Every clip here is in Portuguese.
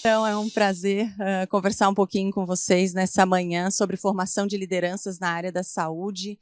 Então, é um prazer conversar um pouquinho com vocês nessa manhã sobre formação de lideranças na área da saúde.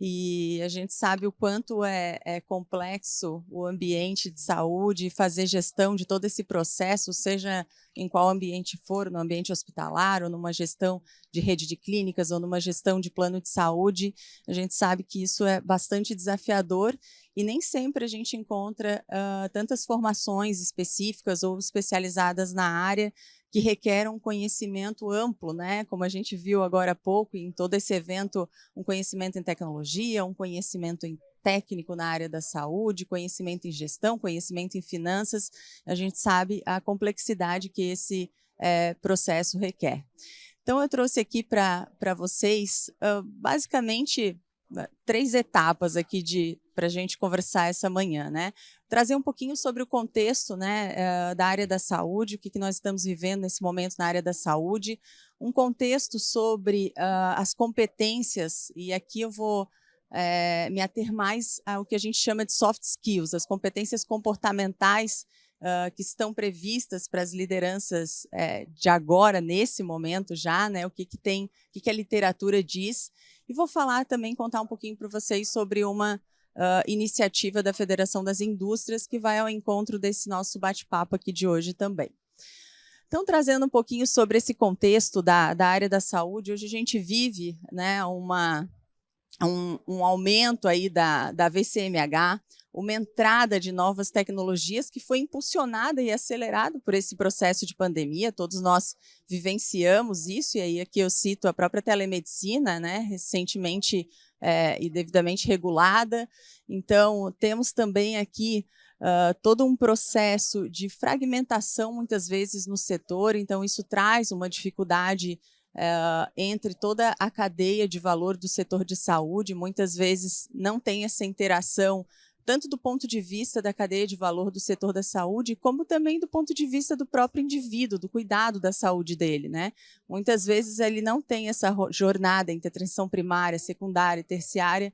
E a gente sabe o quanto é complexo o ambiente de saúde e fazer gestão de todo esse processo, seja em qual ambiente for, no ambiente hospitalar, ou numa gestão de rede de clínicas, ou numa gestão de plano de saúde. A gente sabe que isso é bastante desafiador e nem sempre a gente encontra tantas formações específicas ou especializadas na área que requer um conhecimento amplo, né? Como a gente viu agora há pouco em todo esse evento, um conhecimento em tecnologia, um conhecimento em técnico na área da saúde, conhecimento em gestão, conhecimento em finanças. A gente sabe a complexidade que esse processo requer. Então, eu trouxe aqui para vocês, basicamente, 3 etapas aqui para a gente conversar essa manhã, né? Trazer um pouquinho sobre o contexto, né, da área da saúde, o que nós estamos vivendo nesse momento na área da saúde, um contexto sobre as competências, e aqui eu vou me ater mais ao que a gente chama de soft skills, as competências comportamentais que estão previstas para as lideranças de agora, nesse momento já, né, o que a literatura diz. E vou falar também, contar um pouquinho para vocês sobre uma iniciativa da Federação das Indústrias que vai ao encontro desse nosso bate-papo aqui de hoje também. Então, trazendo um pouquinho sobre esse contexto da área da saúde, hoje a gente vive, né, um aumento aí da VCMH, uma entrada de novas tecnologias que foi impulsionada e acelerada por esse processo de pandemia. Todos nós vivenciamos isso, e aí aqui eu cito a própria telemedicina, né, recentemente e devidamente regulada. Então, temos também aqui todo um processo de fragmentação, muitas vezes, no setor, então isso traz uma dificuldade entre toda a cadeia de valor do setor de saúde. Muitas vezes não tem essa interação, tanto do ponto de vista da cadeia de valor do setor da saúde, como também do ponto de vista do próprio indivíduo, do cuidado da saúde dele, né? Muitas vezes ele não tem essa jornada entre atenção primária, secundária e terciária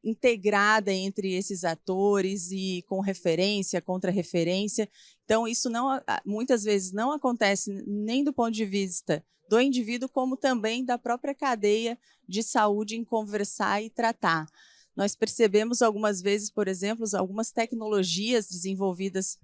integrada entre esses atores e com referência, contra-referência. Então, isso muitas vezes não acontece nem do ponto de vista do indivíduo, como também da própria cadeia de saúde em conversar e tratar. Nós percebemos algumas vezes, por exemplo, algumas tecnologias desenvolvidas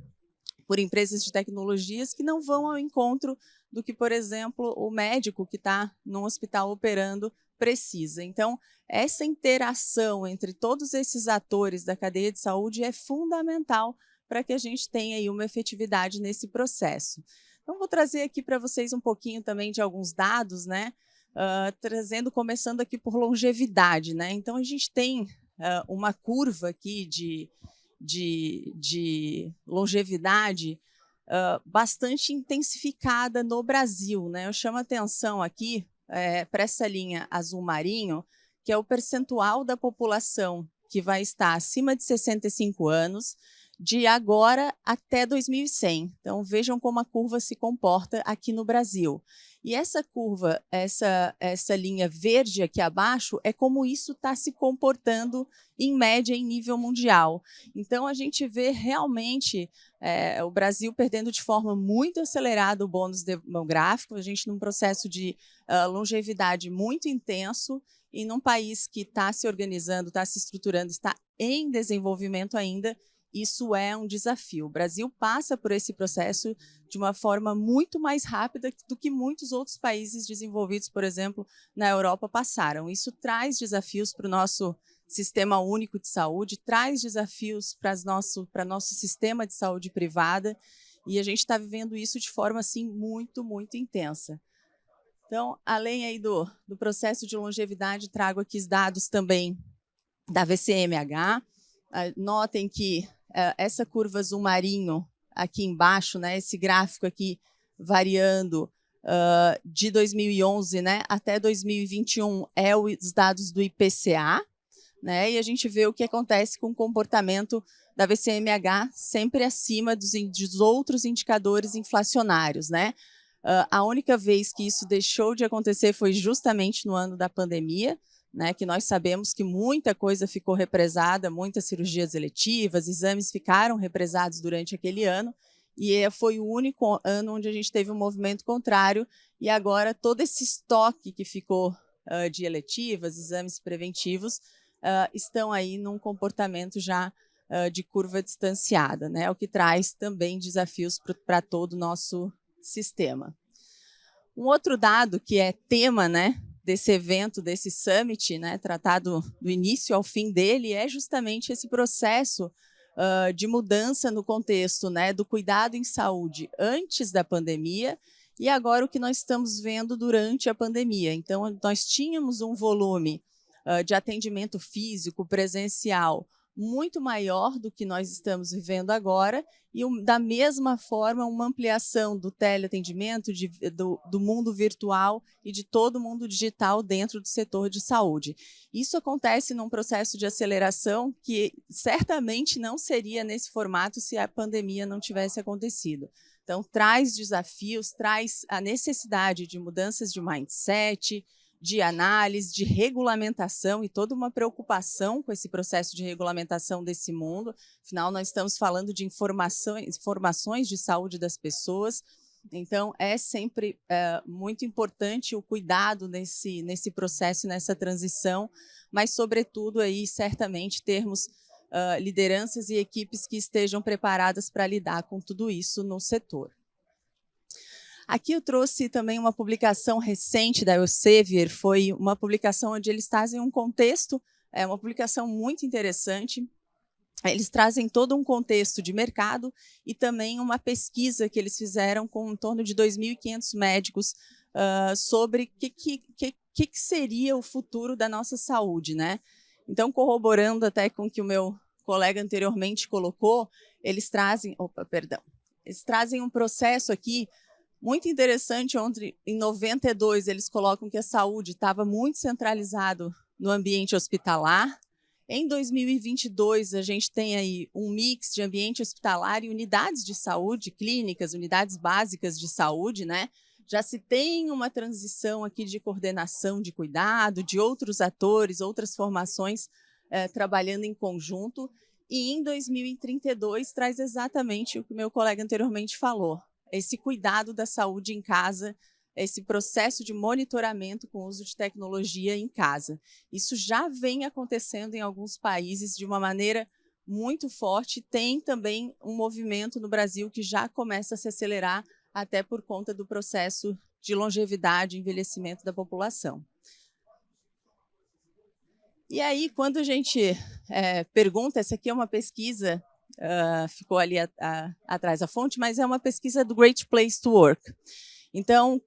por empresas de tecnologias que não vão ao encontro do que, por exemplo, o médico que está num hospital operando precisa. Então, essa interação entre todos esses atores da cadeia de saúde é fundamental para que a gente tenha aí uma efetividade nesse processo. Então, vou trazer aqui para vocês um pouquinho também de alguns dados, né? Começando aqui por longevidade, né? Então, a gente tem uma curva aqui de longevidade bastante intensificada no Brasil, né? Eu chamo a atenção aqui para essa linha azul marinho, que é o percentual da população que vai estar acima de 65 anos, de agora até 2100. Então, vejam como a curva se comporta aqui no Brasil. E essa curva, essa linha verde aqui abaixo, é como isso está se comportando em média em nível mundial. Então, a gente vê realmente o Brasil perdendo de forma muito acelerada o bônus demográfico, a gente num processo de longevidade muito intenso, e num país que está se organizando, está se estruturando, está em desenvolvimento ainda. Isso é um desafio. O Brasil passa por esse processo de uma forma muito mais rápida do que muitos outros países desenvolvidos, por exemplo, na Europa, passaram. Isso traz desafios para o nosso sistema único de saúde, traz desafios para nosso sistema de saúde privada, e a gente está vivendo isso de forma assim, muito, muito intensa. Então, além aí do processo de longevidade, trago aqui os dados também da VCMH. Notem que essa curva azul marinho aqui embaixo, né, esse gráfico aqui variando de 2011, né, até 2021 os dados do IPCA, né, e a gente vê o que acontece com o comportamento da VCMH sempre acima dos outros indicadores inflacionários, né? A única vez que isso deixou de acontecer foi justamente no ano da pandemia, né, que nós sabemos que muita coisa ficou represada, muitas cirurgias eletivas, exames ficaram represados durante aquele ano, e foi o único ano onde a gente teve um movimento contrário, e agora todo esse estoque que ficou de eletivas, exames preventivos, estão aí num comportamento já de curva distanciada, né? O que traz também desafios para todo o nosso sistema. Um outro dado que é tema, né, desse evento, desse summit, né, tratado do início ao fim dele, é justamente esse processo de mudança no contexto, né, do cuidado em saúde antes da pandemia e agora o que nós estamos vendo durante a pandemia. Então, nós tínhamos um volume de atendimento físico, presencial, muito maior do que nós estamos vivendo agora, e da mesma forma uma ampliação do teleatendimento, do mundo virtual e de todo o mundo digital dentro do setor de saúde. Isso acontece num processo de aceleração que certamente não seria nesse formato se a pandemia não tivesse acontecido. Então, traz desafios, traz a necessidade de mudanças de mindset, de análise, de regulamentação e toda uma preocupação com esse processo de regulamentação desse mundo. Afinal, nós estamos falando de informações de saúde das pessoas, então é sempre muito importante o cuidado nesse processo, nessa transição, mas, sobretudo, aí, certamente termos lideranças e equipes que estejam preparadas para lidar com tudo isso no setor. Aqui eu trouxe também uma publicação recente da Elsevier, foi uma publicação onde eles trazem um contexto, é uma publicação muito interessante. Eles trazem todo um contexto de mercado e também uma pesquisa que eles fizeram com em torno de 2.500 médicos sobre o que seria o futuro da nossa saúde, né? Então, corroborando até com o que o meu colega anteriormente colocou, eles trazem um processo aqui muito interessante, onde em 92 eles colocam que a saúde estava muito centralizado no ambiente hospitalar. Em 2022, a gente tem aí um mix de ambiente hospitalar e unidades de saúde, clínicas, unidades básicas de saúde, né? Já se tem uma transição aqui de coordenação de cuidado, de outros atores, outras formações trabalhando em conjunto. E em 2032 traz exatamente o que o meu colega anteriormente falou, esse cuidado da saúde em casa, esse processo de monitoramento com o uso de tecnologia em casa. Isso já vem acontecendo em alguns países de uma maneira muito forte. Tem também um movimento no Brasil que já começa a se acelerar, até por conta do processo de longevidade e envelhecimento da população. E aí, quando a gente pergunta, essa aqui é uma pesquisa, ficou ali atrás a fonte, mas é uma pesquisa do Great Place to Work. Então,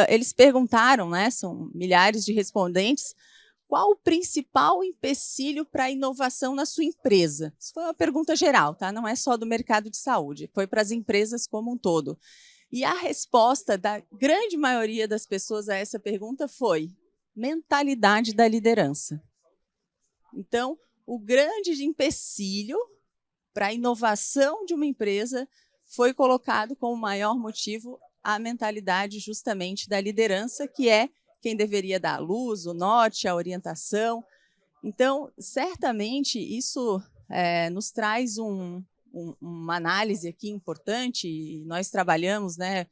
eles perguntaram, né, são milhares de respondentes, qual o principal empecilho para a inovação na sua empresa? Isso foi uma pergunta geral, tá? Não é só do mercado de saúde, foi para as empresas como um todo. E a resposta da grande maioria das pessoas a essa pergunta foi mentalidade da liderança. Então, o grande empecilho para a inovação de uma empresa foi colocado como maior motivo a mentalidade justamente da liderança, que é quem deveria dar a luz, o norte, a orientação. Então, certamente, isso nos traz uma análise aqui importante, e nós trabalhamos, né,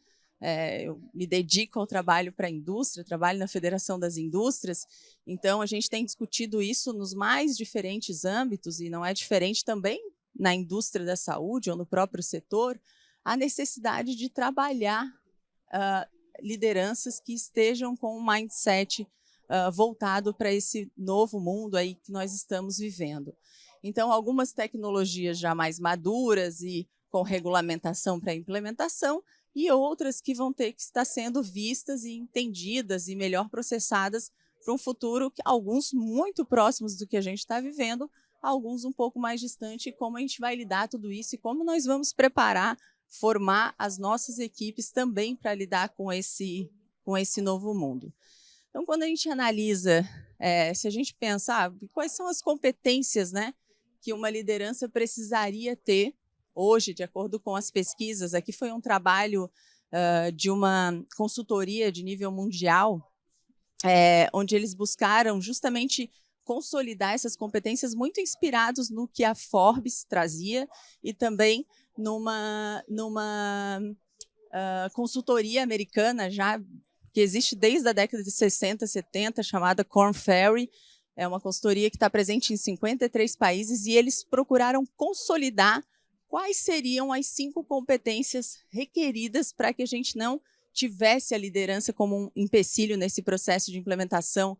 eu me dedico ao trabalho para a indústria, trabalho na Federação das Indústrias, então a gente tem discutido isso nos mais diferentes âmbitos, e não é diferente também na indústria da saúde ou no próprio setor, a necessidade de trabalhar lideranças que estejam com um mindset voltado para esse novo mundo aí que nós estamos vivendo. Então, algumas tecnologias já mais maduras e com regulamentação para implementação, e outras que vão ter que estar sendo vistas e entendidas e melhor processadas para um futuro, que alguns muito próximos do que a gente está vivendo, alguns um pouco mais distante, como a gente vai lidar tudo isso e como nós vamos preparar, formar as nossas equipes também para lidar com esse novo mundo. Então, quando a gente analisa, se a gente pensar quais são as competências, né, que uma liderança precisaria ter hoje, de acordo com as pesquisas, aqui foi um trabalho de uma consultoria de nível mundial, onde eles buscaram justamente consolidar essas competências muito inspirados no que a Forbes trazia e também numa consultoria americana já que existe desde a década de 60, 70, chamada Korn Ferry. É uma consultoria que está presente em 53 países e eles procuraram consolidar quais seriam as 5 competências requeridas para que a gente não tivesse a liderança como um empecilho nesse processo de implementação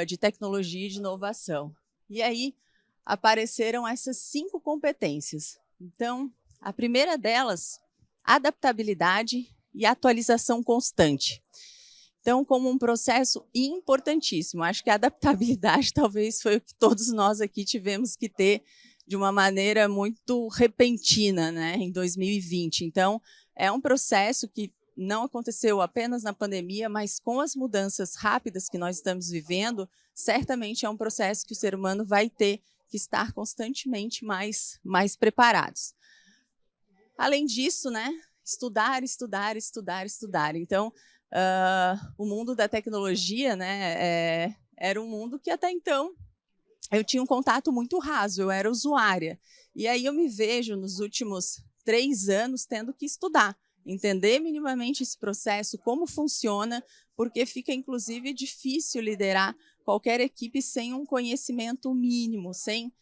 de tecnologia e de inovação. E aí apareceram essas 5 competências. Então, a primeira delas, adaptabilidade e atualização constante. Então, como um processo importantíssimo, acho que a adaptabilidade talvez foi o que todos nós aqui tivemos que ter de uma maneira muito repentina, né, em 2020. Então, é um processo que não aconteceu apenas na pandemia, mas com as mudanças rápidas que nós estamos vivendo, certamente é um processo que o ser humano vai ter que estar constantemente mais preparados. Além disso, né, estudar. Então, o mundo da tecnologia, né, era um mundo que até então eu tinha um contato muito raso, eu era usuária. E aí eu me vejo nos últimos 3 anos tendo que estudar, entender minimamente esse processo, como funciona, porque fica inclusive difícil liderar qualquer equipe sem um conhecimento mínimo, sem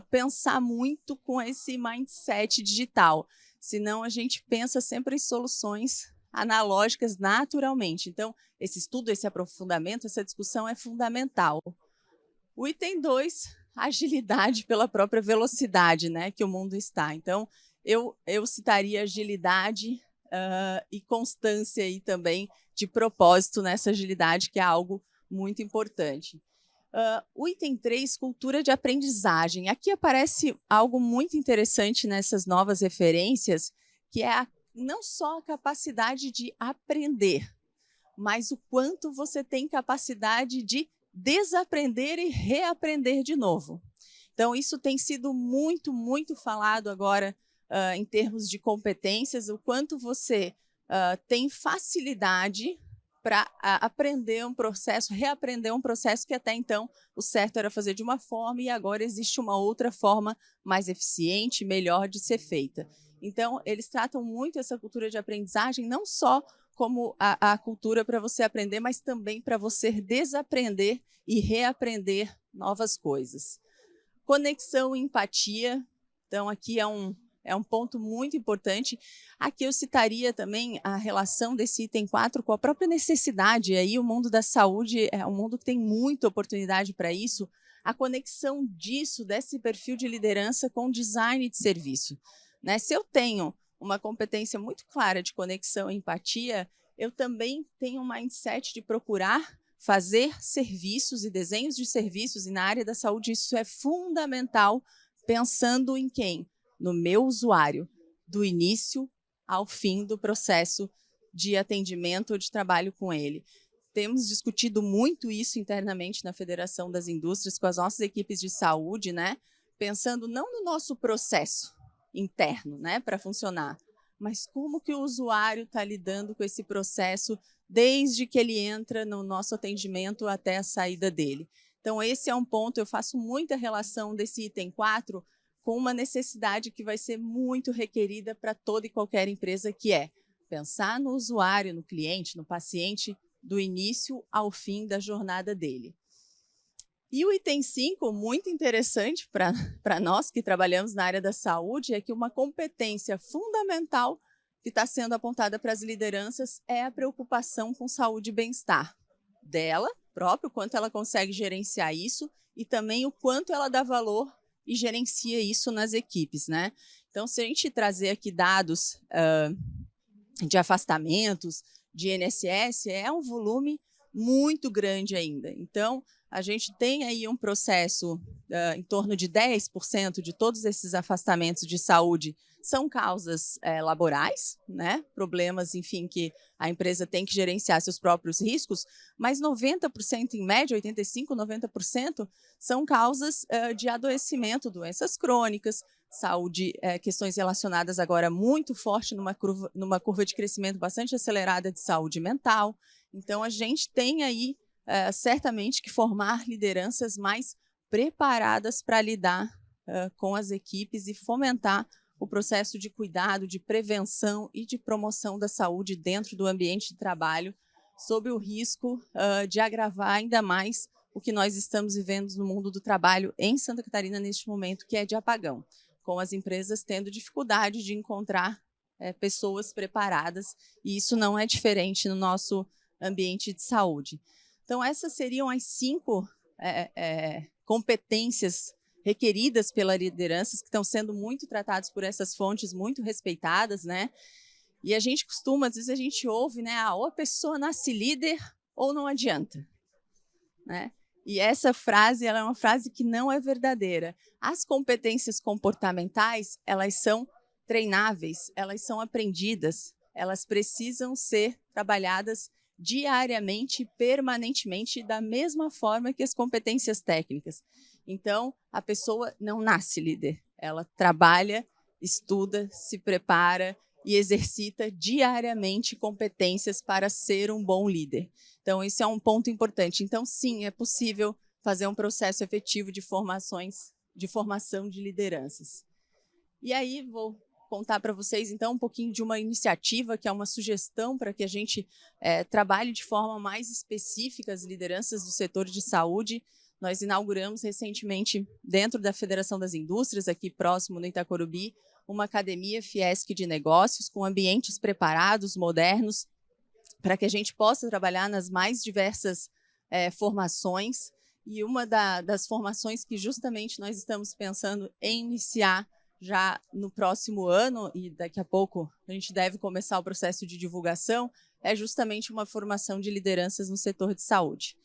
pensar muito com esse mindset digital. Senão a gente pensa sempre em soluções analógicas naturalmente. Então, esse estudo, esse aprofundamento, essa discussão é fundamental. O item 2, agilidade pela própria velocidade, né, que o mundo está. Então, eu citaria agilidade e constância aí também de propósito nessa agilidade, que é algo muito importante. O item 3, cultura de aprendizagem. Aqui aparece algo muito interessante nessas novas referências, que é não só a capacidade de aprender, mas o quanto você tem capacidade de desaprender e reaprender de novo. Então, isso tem sido muito falado agora em termos de competências, o quanto você tem facilidade para aprender um processo, reaprender um processo que até então o certo era fazer de uma forma e agora existe uma outra forma mais eficiente, melhor de ser feita. Então, eles tratam muito essa cultura de aprendizagem, não só como a cultura para você aprender, mas também para você desaprender e reaprender novas coisas. Conexão e empatia. Então, aqui é um ponto muito importante. Aqui eu citaria também a relação desse item 4 com a própria necessidade. E aí o mundo da saúde é um mundo que tem muita oportunidade para isso. A conexão disso, desse perfil de liderança com design de serviço. Né? Se eu tenho uma competência muito clara de conexão e empatia, eu também tenho um mindset de procurar fazer serviços e desenhos de serviços, e na área da saúde isso é fundamental, pensando em quem? No meu usuário, do início ao fim do processo de atendimento ou de trabalho com ele. Temos discutido muito isso internamente na Federação das Indústrias, com as nossas equipes de saúde, né? Pensando não no nosso processo interno, né, para funcionar, mas como que o usuário está lidando com esse processo desde que ele entra no nosso atendimento até a saída dele. Então, esse é um ponto, eu faço muita relação desse item 4 com uma necessidade que vai ser muito requerida para toda e qualquer empresa, que é pensar no usuário, no cliente, no paciente, do início ao fim da jornada dele. E o item 5, muito interessante para nós que trabalhamos na área da saúde, é que uma competência fundamental que está sendo apontada para as lideranças é a preocupação com saúde e bem-estar dela própria, o quanto ela consegue gerenciar isso e também o quanto ela dá valor e gerencia isso nas equipes, né? Então, se a gente trazer aqui dados de afastamentos, de INSS, é um volume muito grande ainda. Então, a gente tem aí um processo, em torno de 10% de todos esses afastamentos de saúde são causas laborais, né? Problemas, enfim, que a empresa tem que gerenciar seus próprios riscos, mas 90%, em média, 85%, 90% são causas de adoecimento, doenças crônicas, saúde, questões relacionadas agora muito forte numa curva de crescimento bastante acelerada de saúde mental. Então, a gente tem aí certamente que formar lideranças mais preparadas para lidar com as equipes e fomentar o processo de cuidado, de prevenção e de promoção da saúde dentro do ambiente de trabalho, sob o risco de agravar ainda mais o que nós estamos vivendo no mundo do trabalho em Santa Catarina neste momento, que é de apagão, com as empresas tendo dificuldade de encontrar pessoas preparadas, e isso não é diferente no nosso ambiente de saúde. Então, essas seriam as 5 competências requeridas pelas lideranças, que estão sendo muito tratadas por essas fontes muito respeitadas, né? E a gente costuma, às vezes a gente ouve, né? Ou a pessoa nasce líder ou não adianta, né? E essa frase, ela é uma frase que não é verdadeira. As competências comportamentais, elas são treináveis, elas são aprendidas, elas precisam ser trabalhadas diariamente, permanentemente, da mesma forma que as competências técnicas. Então, a pessoa não nasce líder, ela trabalha, estuda, se prepara e exercita diariamente competências para ser um bom líder. Então, esse é um ponto importante. Então, sim, é possível fazer um processo efetivo de formação de lideranças. E aí, vou contar para vocês, então, um pouquinho de uma iniciativa, que é uma sugestão para que a gente trabalhe de forma mais específica as lideranças do setor de saúde. Nós inauguramos recentemente, dentro da Federação das Indústrias, aqui próximo no Itacorubi, uma academia Fiesc de negócios, com ambientes preparados, modernos, para que a gente possa trabalhar nas mais diversas formações. E uma das formações que justamente nós estamos pensando em iniciar já no próximo ano, e daqui a pouco a gente deve começar o processo de divulgação, é justamente uma formação de lideranças no setor de saúde.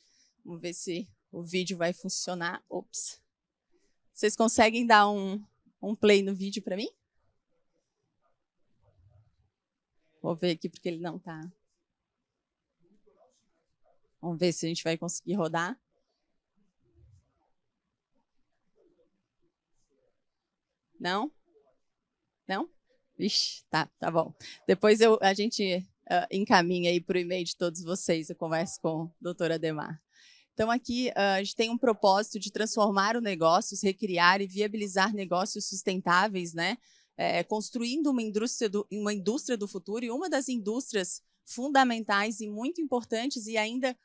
Vamos ver se o vídeo vai funcionar. Ops. Vocês conseguem dar um play no vídeo para mim? Vou ver aqui porque ele não está. Vamos ver se a gente vai conseguir rodar. Não? Não? Ixi, tá bom. Depois a gente encaminha aí para o e-mail de todos vocês, eu converso com o doutor Ademar. Então, aqui a gente tem um propósito de transformar os negócios, recriar e viabilizar negócios sustentáveis, né? Construindo uma indústria do futuro, e uma das indústrias fundamentais e muito importantes e ainda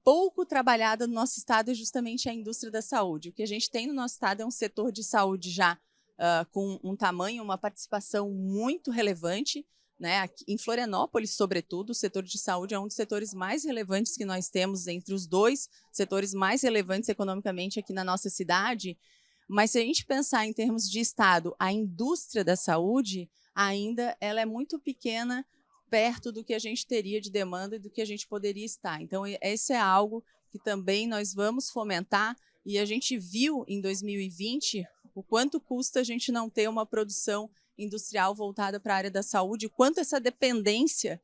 pouco trabalhada no nosso estado é justamente a indústria da saúde. O que a gente tem no nosso estado é um setor de saúde já com um tamanho, uma participação muito relevante, né? Aqui em Florianópolis, sobretudo, o setor de saúde é um dos setores mais relevantes que nós temos, entre os 2 setores mais relevantes economicamente aqui na nossa cidade. Mas se a gente pensar em termos de estado, a indústria da saúde ainda ela é muito pequena perto do que a gente teria de demanda e do que a gente poderia estar. Então, esse é algo que também nós vamos fomentar, e a gente viu em 2020 o quanto custa a gente não ter uma produção industrial voltada para a área da saúde, o quanto essa dependência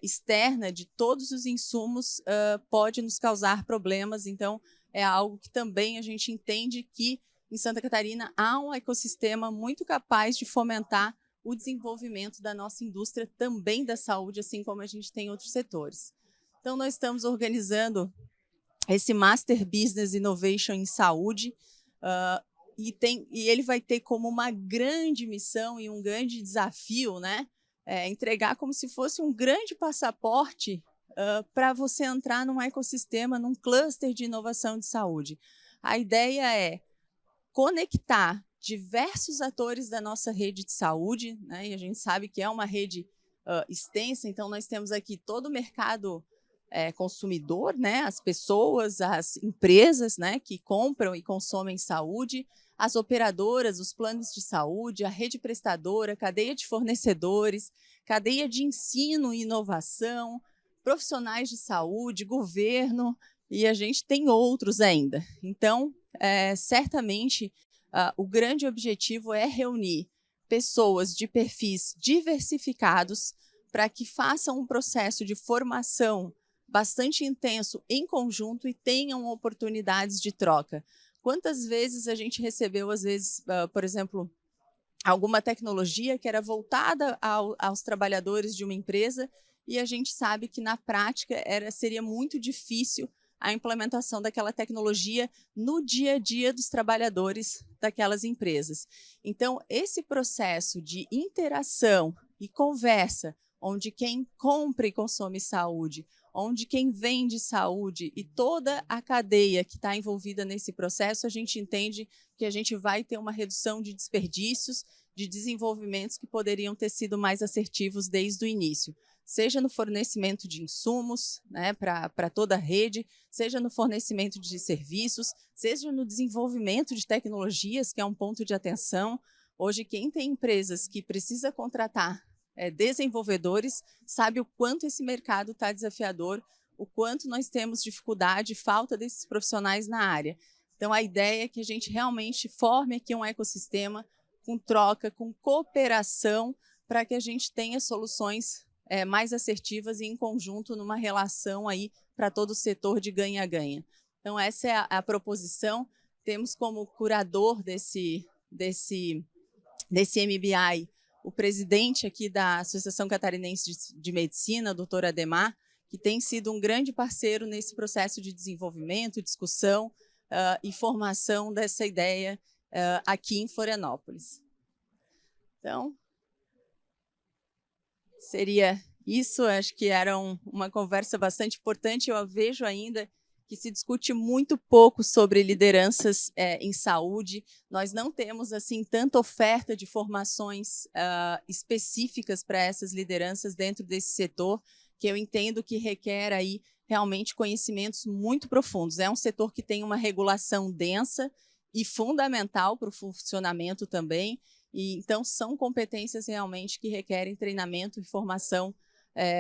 externa de todos os insumos pode nos causar problemas. Então, é algo que também a gente entende que em Santa Catarina há um ecossistema muito capaz de fomentar o desenvolvimento da nossa indústria também da saúde, assim como a gente tem em outros setores. Então, nós estamos organizando esse Master Business Innovation em Saúde, e ele vai ter como uma grande missão e um grande desafio, né, entregar como se fosse um grande passaporte para você entrar num ecossistema, num cluster de inovação de saúde. A ideia é conectar diversos atores da nossa rede de saúde, né, e a gente sabe que é uma rede extensa, então nós temos aqui todo o mercado consumidor, né, as pessoas, as empresas, né, que compram e consomem saúde, as operadoras, os planos de saúde, a rede prestadora, cadeia de fornecedores, cadeia de ensino e inovação, profissionais de saúde, governo, e a gente tem outros ainda. Então, certamente, o grande objetivo é reunir pessoas de perfis diversificados para que façam um processo de formação bastante intenso em conjunto e tenham oportunidades de troca. Quantas vezes a gente recebeu, às vezes, por exemplo, alguma tecnologia que era voltada aos trabalhadores de uma empresa, e a gente sabe que, na prática, seria muito difícil a implementação daquela tecnologia no dia a dia dos trabalhadores daquelas empresas. Então, esse processo de interação e conversa, onde quem compra e consome saúde, onde quem vende saúde e toda a cadeia que está envolvida nesse processo, a gente entende que a gente vai ter uma redução de desperdícios, de desenvolvimentos que poderiam ter sido mais assertivos desde o início, seja no fornecimento de insumos, né, para toda a rede, seja no fornecimento de serviços, seja no desenvolvimento de tecnologias, que é um ponto de atenção. Hoje, quem tem empresas que precisa contratar desenvolvedores, sabe o quanto esse mercado está desafiador, o quanto nós temos dificuldade, falta desses profissionais na área. Então, a ideia é que a gente realmente forme aqui um ecossistema com troca, com cooperação, para que a gente tenha soluções mais assertivas e em conjunto numa relação aí para todo o setor de ganha-ganha. Então, essa é a proposição. Temos como curador desse MBI o presidente aqui da Associação Catarinense de Medicina, doutor Ademar, que tem sido um grande parceiro nesse processo de desenvolvimento, discussão e formação dessa ideia aqui em Florianópolis. Então, seria isso. Acho que era uma conversa bastante importante. Eu vejo ainda que se discute muito pouco sobre lideranças em saúde. Nós não temos assim tanta oferta de formações específicas para essas lideranças dentro desse setor, que eu entendo que requer aí realmente conhecimentos muito profundos. É um setor que tem uma regulação densa e fundamental para o funcionamento também, e então são competências realmente que requerem treinamento e formação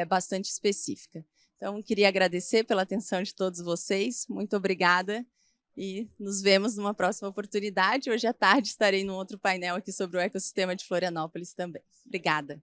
bastante específica. Então, queria agradecer pela atenção de todos vocês, muito obrigada, e nos vemos numa próxima oportunidade. Hoje à tarde estarei num outro painel aqui sobre o ecossistema de Florianópolis também. Obrigada.